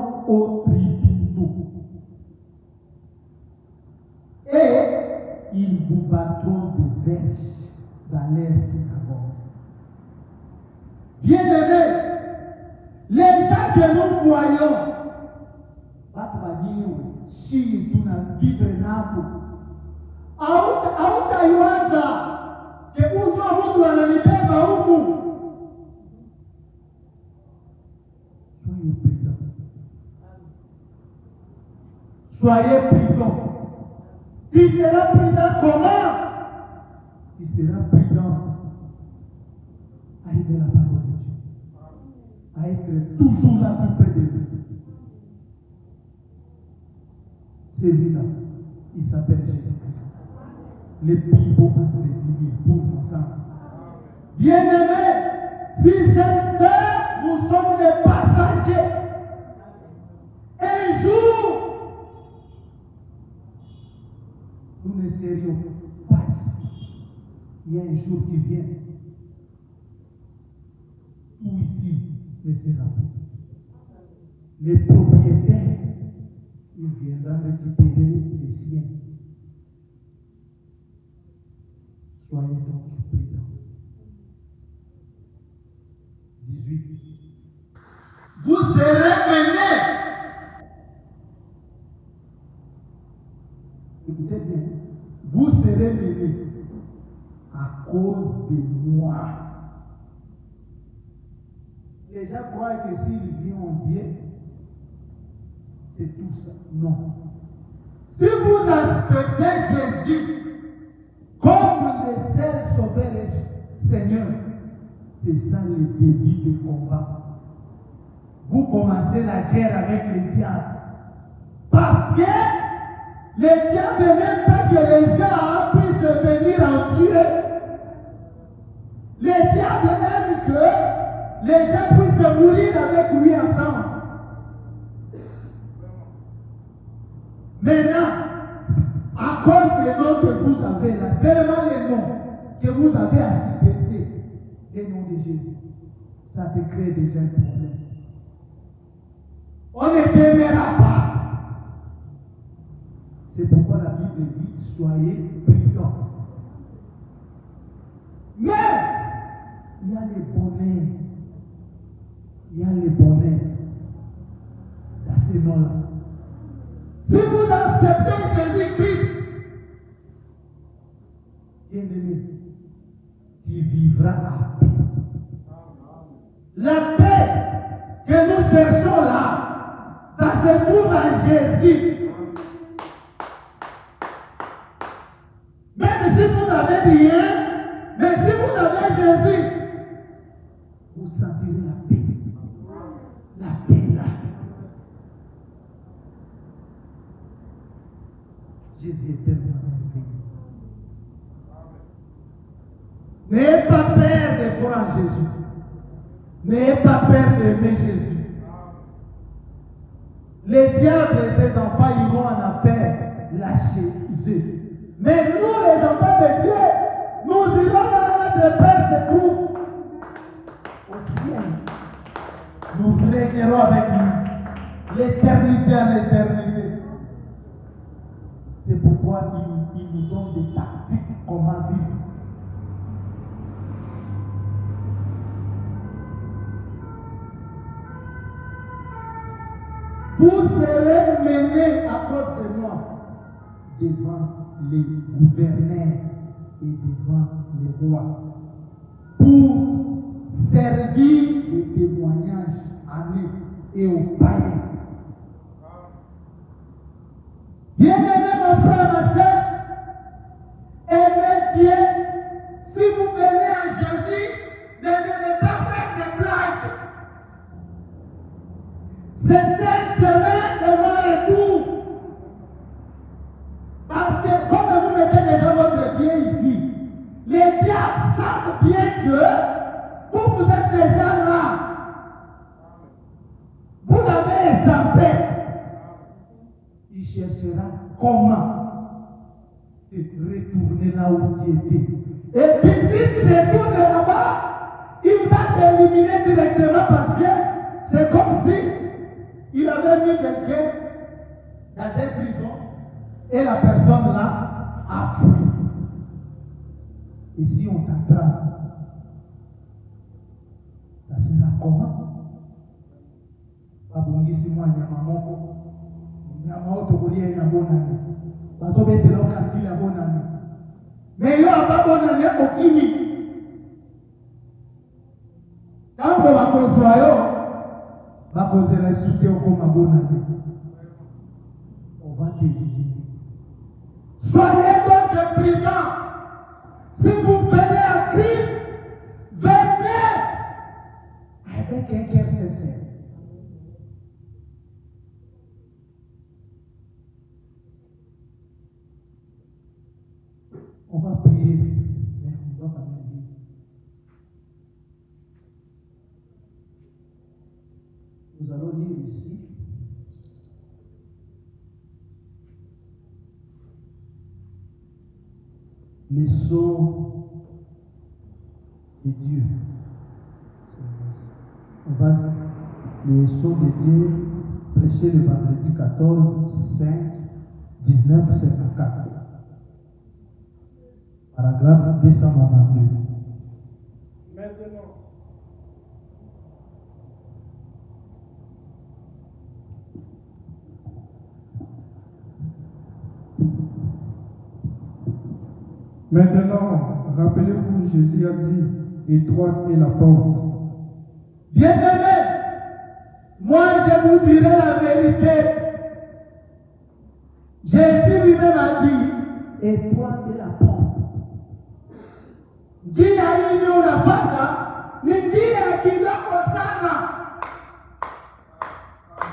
seront aux tribunaux. Et ils vous battront des verges dans les synagogues. Bien-aimés, les gens que nous voyons, si tu n'as vivre nabo, hautaiwaza que mtu ananibeba huku. Soyez prudents. Soyez prudents. Tu seras prudent comment? Tu seras prudent à aimer la parole de Dieu, à être toujours là plus près de lui. Celui-là, il s'appelle Jésus-Christ. Le plus beau entre 10 000 pour nous ensemble. Bien-aimés, si cette terre, nous sommes des passagers. Un jour, nous ne serions pas ici. Il y a un jour qui vient. Tout ici ne sera plus. Les propriétaires, il viendra récupérer les siens. Soyez donc prudents. 18. Vous serez menés. Écoutez bien. Vous serez menés à cause de moi. Les gens croient que s'ils vivent en Dieu, c'est tout ça. Non. Si vous acceptez Jésus comme le seul sauveur et Seigneur, c'est ça le début du combat. Vous commencez la guerre avec le diable. Parce que le diable n'aime pas que les gens puissent venir en tuer. Le diable aime que les gens puissent mourir avec lui ensemble. Maintenant, à cause des noms que vous avez là, seulement les noms que vous avez à citer, les noms de Jésus, ça te crée déjà un problème. On ne t'aimera pas. C'est pourquoi la Bible dit, soyez prudents. Mais, il y a les bonheurs. Il y a les bonheurs dans ces noms-là. Si vous acceptez Jésus-Christ, bien-aimé, tu vivras à paix. La paix que nous cherchons là, ça se trouve en Jésus. Même si vous n'avez rien, mais si vous avez Jésus, vous sentirez la paix. La paix là. Jésus est tellement merveilleux. N'ayez pas peur de croire en Jésus. N'ayez pas peur d'aimer Jésus. Les diables et ses enfants iront en affaire lâcher eux. Mais nous, les enfants de Dieu, nous irons dans notre Père se trouve au ciel. Nous régnerons avec lui l'éternité à l'éternité. C'est pourquoi il nous donne des tactiques comment vivre. Vous serez menés à cause de moi devant les gouverneurs et devant les rois pour servir de témoignage à nous et aux païens. Bien-aimés, mon frère, ma soeur, aimez Dieu. Si vous venez à Jésus, ne venez pas faire des blagues. C'est un chemin de non-retour. Parce que comme vous mettez déjà votre pied ici, les diables savent bien que vous êtes déjà là. Vous l'avez échappé. Il cherchera comment te retourner là où tu étais. Et puis si tu retournes là-bas, il va t'éliminer directement parce que c'est comme si il avait avez mis quelqu'un dans une prison et la personne là a fui. Et si on t'attrape, ça sera comment? Babongisi moi nyama moko. Nyama otokolia na bonane. Bazobetela okakili ya bonane. Mais yo ababonane okimi. Quand on va construire, on va construire un soutien comme un bon année. On va t'éliminer. Soyez donc prudents. Si vous venez à Christ, venez avec un cœur sincère. On va prier. Mais on doit pas prier. Nous allons lire ici les sceaux de Dieu. On va les sceaux de Dieu prêcher le vendredi 14, 5, 19, 54. Paragraphe 292. Maintenant, rappelez-vous, Jésus a dit, étroite est la porte. Bien-aimés, moi je vous dirai la vérité. Jésus lui-même a dit, étroite est la porte. Njia hii unafuata ni njia kidogo sana.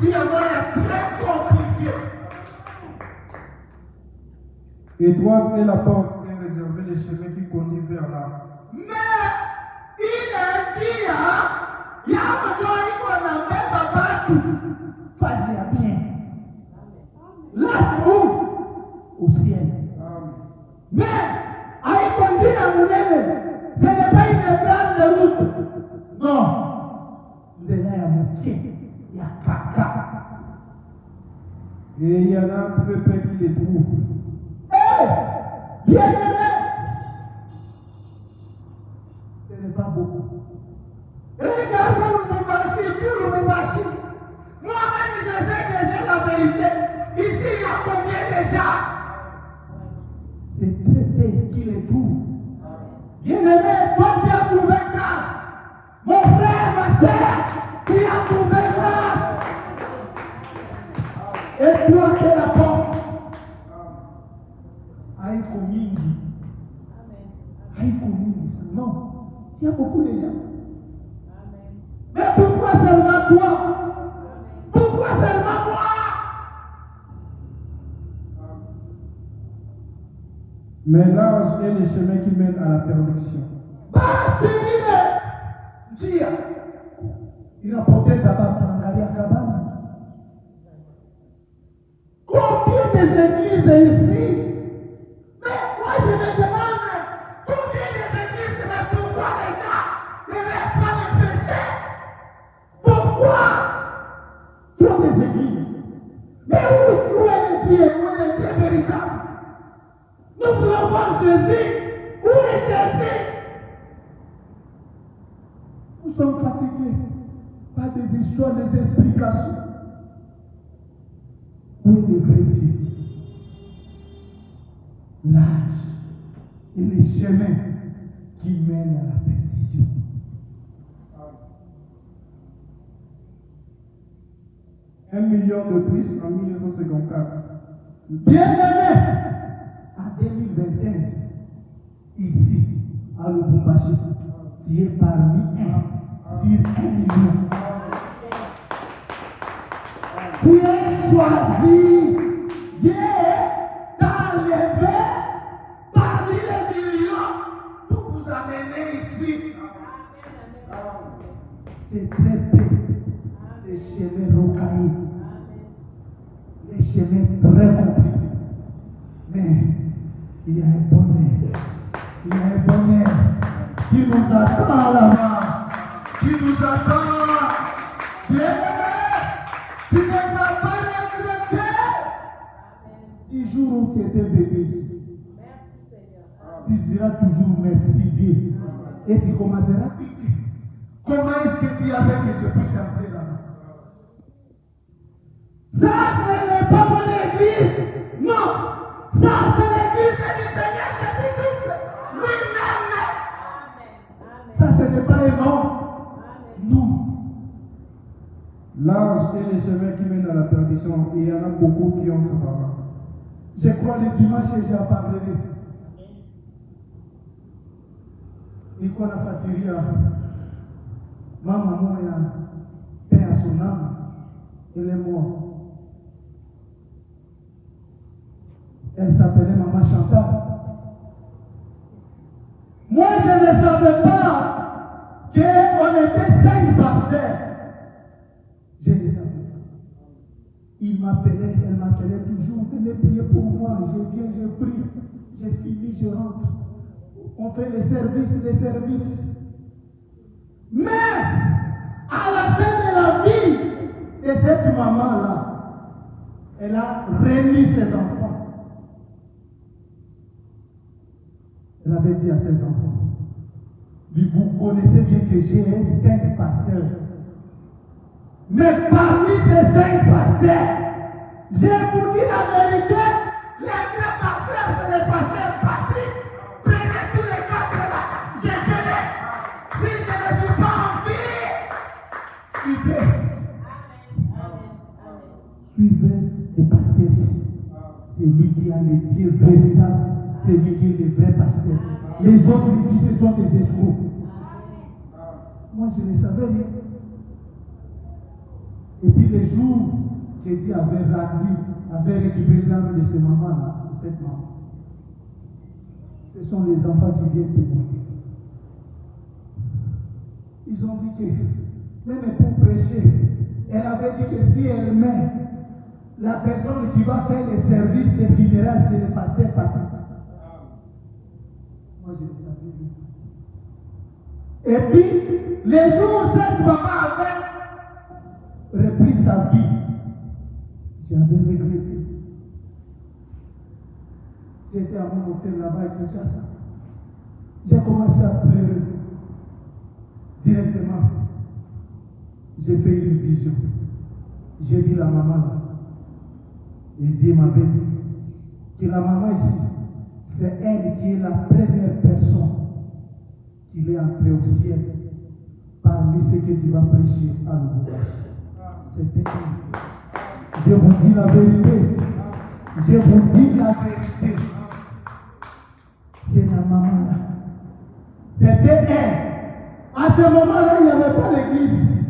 Njia moja très compliquée. Étroite est la porte et réservé les chemins qui conduisent vers l'âme. Mais ile njia yao ndio iko na mbeba watu. Fazia bien. Laisse-vous au ciel. Mais haiko njia munene. Ce n'est pas une grande route. Non. Nzela ya moke ya kaka. Et il y en a très peu qui les trouvent. Bien-aimé, ce n'est pas beaucoup. Regardez le Lubumbashi. Moi-même, je sais que j'ai la vérité. Ici, il y a combien déjà? C'est très peu qui les trouvent. Bien-aimé, toi, tu as trouvé grâce. Mon frère, ma soeur, tu as trouvé grâce. Et toi, tu es la porte. Haïko mingi. Haïko mingi, ça. Non. Il y a beaucoup de gens. Mais pourquoi seulement toi? Pourquoi seulement moi? Mais large est le chemin qui mène à la perdition. Basi ile njia inapoteza watu. Angalia Kabani. Combien des églises ici? Mais moi je me demande combien des églises, mais pourquoi les gars ne laissent pas les péchés? Pourquoi? Trop des églises. Mais où est le Dieu? Où est le Dieu véritable? Nous voulons voir Jésus. Où est Jésus? Nous sommes fatigués par des histoires, des explications. Où est le vrai Dieu? L'âge et les chemins qui mènent à la perdition. Un million de plus en 1954. Bien-aimé, en 2025, ici, à Lubumbashi, tu es parmi un sur 1 million. Tu es choisi. Dieu t'a enlevé parmi les millions pour vous amener ici. C'est très peu. Ces chemins rocaillés. Les chemins très compliqués. Mais il y a un bonheur. Il y a un bonheur qui nous attend là-bas. Qui nous attend. Bien-aimé, tu n'es pas étais venu ici, tu diras toujours merci Dieu. Et tu commenceras à dire, comment est-ce que tu as fait que je puisse entrer là-bas? Ça, ce n'est pas mon église. Non. Ça, c'est l'église du Seigneur Jésus-Christ lui-même. Ça, ce n'est pas un nom. Non. Large est le chemin qui mène à la perdition et il y en a beaucoup qui entrent par là. Je crois le dimanche, j'ai parlé. Et qu'on a fatigué, ma maman a paix à son âme, elle est morte. Elle s'appelait Maman Chantal. Moi, je ne savais pas qu'on était 5 pasteurs. Je ne savais pas. Il m'appelait, elle m'appelait toujours, venez prier pour moi. Je viens, je prie, j'ai fini, je rentre. On fait les services. Mais, à la fin de la vie de cette maman-là, elle a remis ses enfants. Elle avait dit à ses enfants, vous connaissez bien que j'ai 5 pasteurs. Mais parmi ces 5 pasteurs, je vous dis la vérité, les grands pasteurs, c'est le pasteur Patrick. Prenez tous les 4 là, je connais. Si je ne suis pas en vie, suivez. Suivez les pasteurs ici. C'est lui qui a le Dieu véritable. C'est lui qui est le vrai pasteur. Les autres ici, ce sont des escrocs. Moi, je ne savais rien. Et puis les jours que Dieu avait récupéré l'âme de cette maman-là, ce sont les enfants qui viennent témoigner. Ils ont dit que, même pour prêcher, elle avait dit que si elle met la personne qui va faire les services des funérailles, c'est le pasteur Patrick. Moi, je le savais bien. Et puis, les jours où cette maman avait repris sa vie, j'avais regretté. J'étais à mon hôtel là-bas à Kinshasa. J'ai commencé à pleurer. Directement, j'ai fait une vision. J'ai vu la maman là. Et Dieu m'avait dit que la maman ici, c'est elle qui est la première personne qui est entrée au ciel parmi ceux que tu vas prêcher à l'ouvrage. C'était elle. Je vous dis la vérité. Je vous dis la vérité. C'est la maman là. C'était elle. À ce moment-là, il n'y avait pas l'église ici.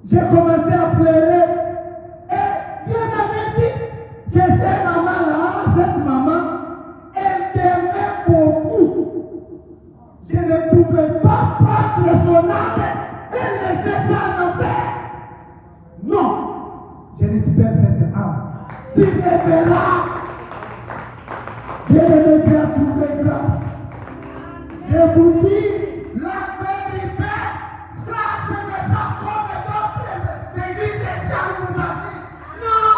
J'ai commencé à pleurer. Et Dieu m'avait dit que cette maman-là, cette maman, elle t'aimait beaucoup. Je ne pouvais pas prendre son âme et laisser ça en enfer. Non. Je récupère cette âme. Tu me verras. Bien-aimé, Dieu a trouvé grâce. Je vous dis la vérité, ça ce n'est pas comme d'autres églises ici à Lubumbashi. Non,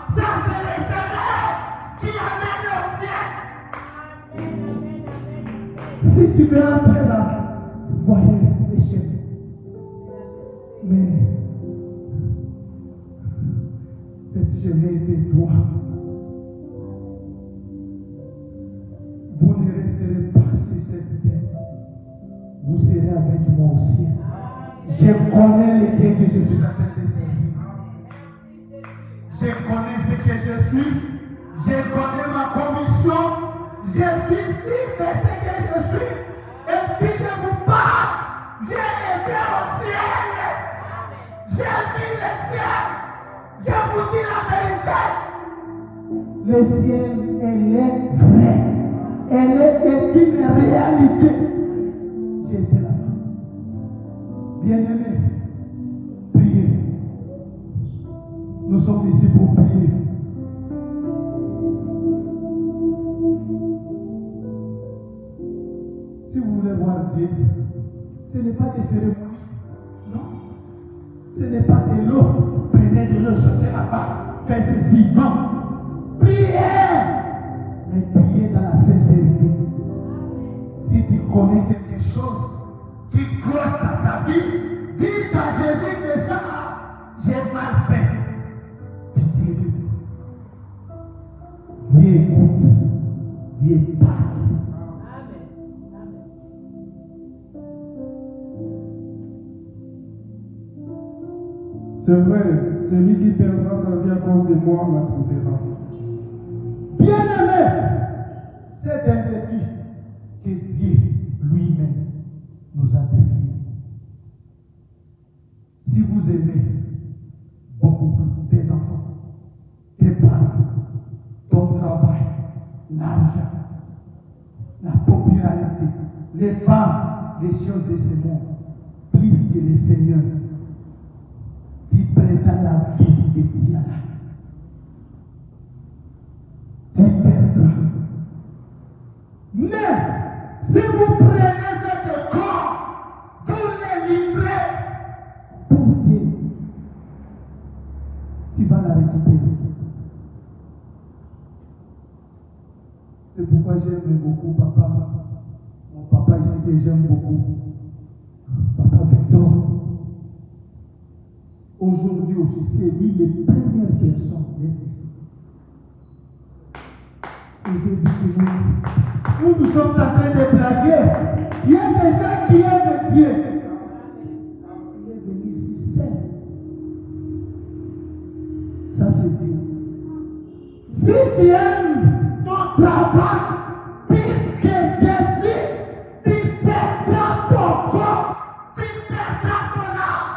ça c'est le chemin qui amène au ciel. Si tu veux entrer là, voyez les chemins. Mais cette chemin était toi. Vous ne resterez pas sur cette terre. Vous serez avec moi au ciel. Je connais le Dieu que je suis en train de servir. Je connais ce que je suis. Je connais ma commission. Je suis sûr de ce que je suis. Et puis je vous parle. J'ai été au ciel. J'ai vu le ciel. Je vous dis la vérité. Le ciel, elle est vrai. Elle est une réalité. J'étais là-bas. Bien-aimés, priez. Nous sommes ici pour prier. Si vous voulez voir Dieu, ce n'est pas des cérémonies. Non. Ce n'est pas de l'eau. Prenez de l'eau, jetez là-bas. fais ceci. Non. Prière. Mais prier dans la sincérité. Si tu connais quelque chose qui cloche dans ta vie, dis à Jésus que ça, j'ai mal fait. Pitié de lui. Dieu écoute. Dieu parle. C'est vrai, celui qui perdra sa vie à cause de moi la trouvera. Bien-aimé, c'est un défi que Dieu lui-même nous a défié. Si vous aimez beaucoup tes enfants, tes parents, ton travail, l'argent, la popularité, les femmes, les choses de ce monde, plus que le Seigneur, tu perdras la vie que tu as là. Tu perdras. Mais si vous prenez ce corps, vous les livrez pour Dieu, tu vas la récupérer. C'est pourquoi j'aime beaucoup papa. Mon papa ici que j'aime beaucoup. Papa Victor. Aujourd'hui aussi, c'est lui les premières personnes d'être ici. Aujourd'hui, nous sommes en train de blaguer. Il y a des gens qui aiment Dieu. Il est venu ici seul. Ça, c'est Dieu. Si tu aimes ton travail, puisque Jésus, tu perdras ton corps, tu perdras ton âme.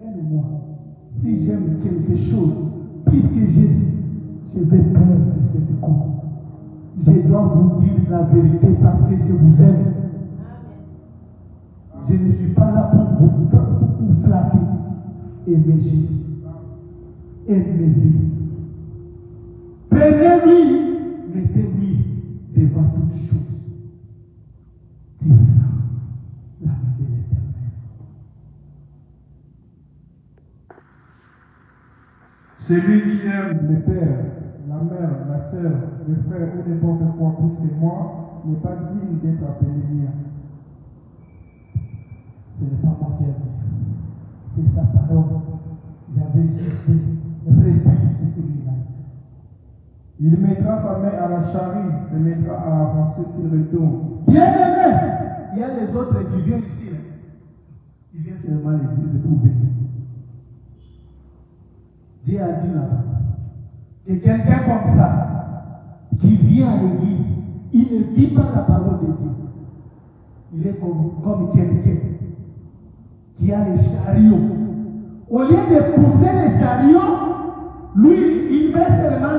Même moi, si j'aime quelque chose, puisque Jésus, je vais perdre cette corps. Je dois vous dire la vérité parce que je vous aime. Je ne suis pas là pour vous flatter. Aimez Jésus. Aimez-lui. Prenez-lui. Mettez-lui devant toutes choses. Tu verras la vie de l'Éternel. Celui qui aime le père, la mère, la sœur, le frère ou n'importe quoi plus que moi n'est pas digne d'être appelé mien. Ce n'est pas moi qui ai dit. C'est sa parole. J'avais juste répété ce que lui a dit. Il mettra sa main à la charrue, se mettra à avancer s'il retourne. Bien-aimé, il y a les autres qui viennent ici. Ils viennent seulement à l'église pour bénir. Dieu a dit là-bas que quelqu'un comme ça, qui vient à l'église, il ne vit pas la parole de Dieu. Il est comme quelqu'un qui a les chariots. Au lieu de pousser les chariots, lui, il met seulement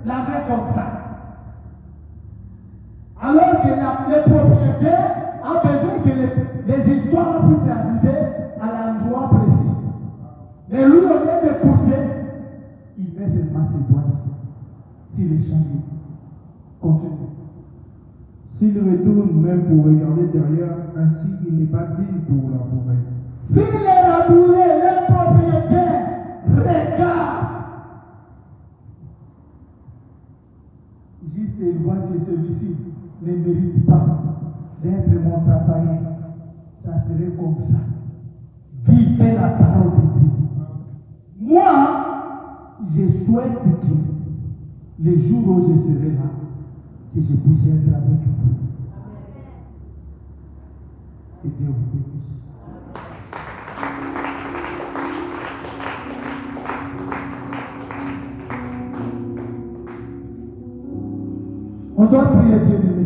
la main comme ça. Alors que le propriétaire a besoin que les histoires puissent arriver à l'endroit précis. Mais lui, au lieu de pousser, il met seulement ses doigts ici. Si les chariots continuent. S'il retourne même pour regarder derrière, ainsi il n'est pas digne pour labourer. S'il est labouré, le propriétaire regarde. Juste il voit que celui-ci ne mérite pas d'être mon travailleur. Ça serait comme ça. Vivez la parole de Dieu. Moi, je souhaite que les jours où je serai là, que je puisse être avec vous. Et Dieu vous bénisse. On doit prier bien aimé.